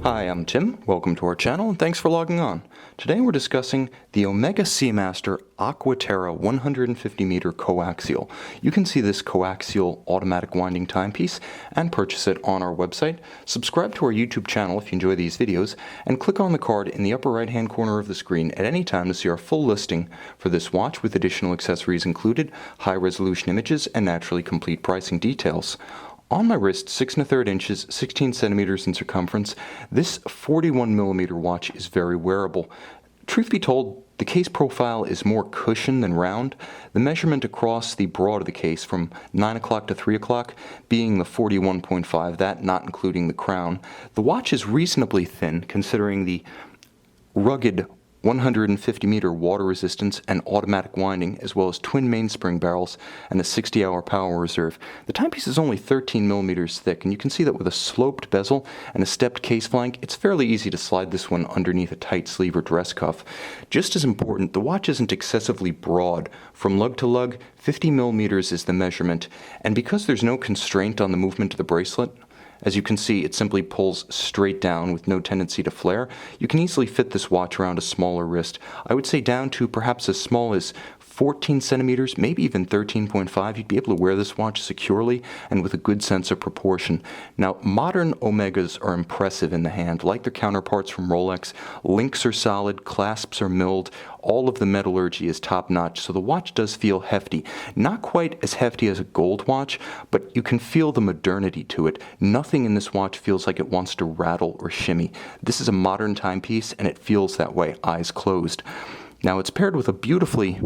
Hi, I'm Tim. Welcome to our channel and thanks for logging on. Today we're discussing the Omega Seamaster Aqua Terra 150M Co-Axial. You can see this coaxial automatic winding timepiece and purchase it on our website. Subscribe to our YouTube channel if you enjoy these videos and click on the card in the upper right hand corner of the screen at any time to see our full listing for this watch with additional accessories included, high resolution images, and naturally complete pricing details. On my wrist, 6 1/3 inches, 16 centimeters in circumference, this 41mm watch is very wearable. Truth be told, the case profile is more cushion than round. The measurement across the broad of the case from 9 o'clock to 3 o'clock being the 41.5, that not including the crown. The watch is reasonably thin considering the rugged 150-meter water resistance and automatic winding, as well as twin mainspring barrels and a 60-hour power reserve. The timepiece is only 13 millimeters thick, and you can see that with a sloped bezel and a stepped case flank, it's fairly easy to slide this one underneath a tight sleeve or dress cuff. Just as important, the watch isn't excessively broad. From lug to lug, 50 millimeters is the measurement, and because there's no constraint on the movement of the bracelet, as you can see, it simply pulls straight down with no tendency to flare. You can easily fit this watch around a smaller wrist. I would say down to perhaps as small as 14 centimeters, maybe even 13.5. You'd be able to wear this watch securely and with a good sense of proportion. Now, modern Omegas are impressive in the hand. Like their counterparts from Rolex, links are solid, clasps are milled, all of the metallurgy is top-notch, so the watch does feel hefty. Not quite as hefty as a gold watch, but you can feel the modernity to it. Nothing in this watch feels like it wants to rattle or shimmy. This is a modern timepiece, and it feels that way, eyes closed. Now, it's paired with a beautifully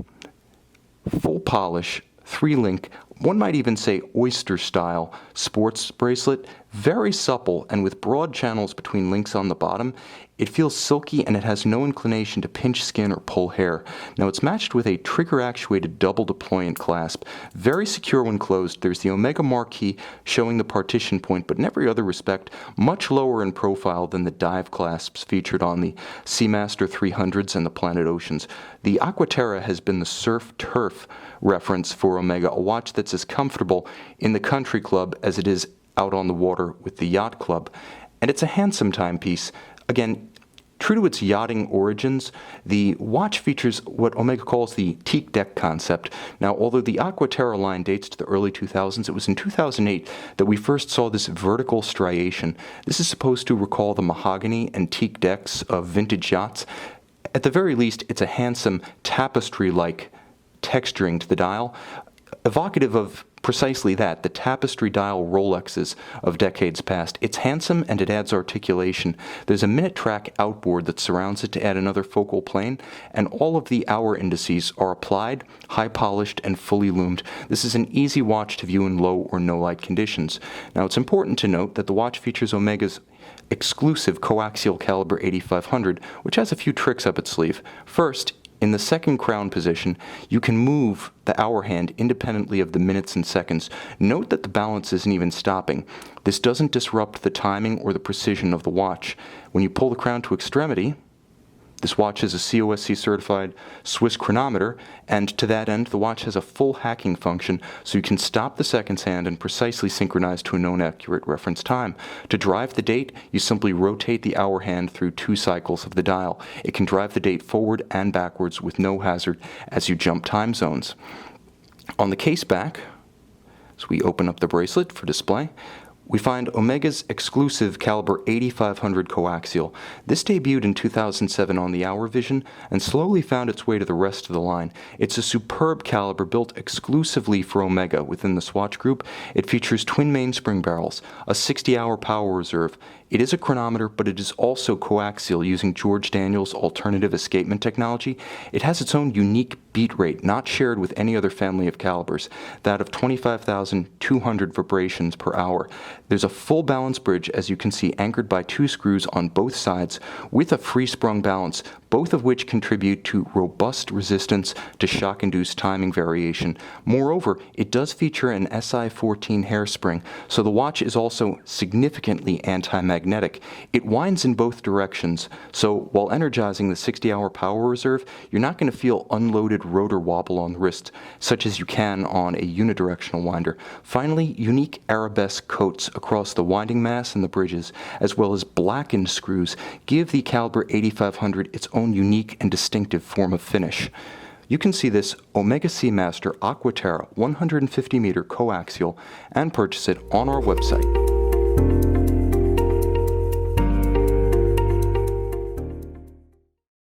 full polish, 3-link, one might even say oyster-style sports bracelet, very supple and with broad channels between links on the bottom. It feels silky and it has no inclination to pinch skin or pull hair. Now it's matched with a trigger-actuated double deployant clasp. Very secure when closed. There's the Omega marquee showing the partition point, but in every other respect, much lower in profile than the dive clasps featured on the Seamaster 300s and the Planet Oceans. The Aqua Terra has been the surf-turf reference for Omega, a watch that's as comfortable in the country club as it is out on the water with the yacht club. And it's a handsome timepiece. Again, true to its yachting origins, the watch features what Omega calls the teak deck concept. Now, although the Aqua Terra line dates to the early 2000s, it was in 2008 that we first saw this vertical striation. This is supposed to recall the mahogany and teak decks of vintage yachts. At the very least, it's a handsome tapestry-like texturing to the dial, evocative of precisely that, the tapestry dial Rolexes of decades past. It's handsome and it adds articulation. There's a minute track outboard that surrounds it to add another focal plane, and all of the hour indices are applied, high polished, and fully loomed. This is an easy watch to view in low or no light conditions. Now, it's important to note that the watch features Omega's exclusive coaxial caliber 8500, which has a few tricks up its sleeve. First, in the second crown position, you can move the hour hand independently of the minutes and seconds. Note that the balance isn't even stopping. This doesn't disrupt the timing or the precision of the watch. When you pull the crown to extremity, this watch is a COSC certified Swiss chronometer, and to that end, the watch has a full hacking function, so you can stop the seconds hand and precisely synchronize to a known accurate reference time. To drive the date, you simply rotate the hour hand through 2 cycles of the dial. It can drive the date forward and backwards with no hazard as you jump time zones. On the case back, as we open up the bracelet for display, we find Omega's exclusive caliber 8500 coaxial. This debuted in 2007 on the Hour Vision and slowly found its way to the rest of the line. It's a superb caliber built exclusively for Omega within the Swatch Group. It features twin mainspring barrels, a 60-hour power reserve. It is a chronometer, but it is also coaxial using George Daniels' alternative escapement technology. It has its own unique beat rate, not shared with any other family of calibers, that of 25,200 vibrations per hour. There's a full balance bridge, as you can see, anchored by 2 screws on both sides with a free-sprung balance. both of which contribute to robust resistance to shock-induced timing variation. Moreover, it does feature an SI-14 hairspring, so the watch is also significantly anti-magnetic. It winds in both directions, so while energizing the 60-hour power reserve, you're not going to feel unloaded rotor wobble on the wrist, such as you can on a unidirectional winder. Finally, unique arabesque coats across the winding mass and the bridges, as well as blackened screws, give the Calibre 8500 its own unique and distinctive form of finish. You can see this Omega Seamaster Aqua Terra 150M Co-Axial and purchase it on our website.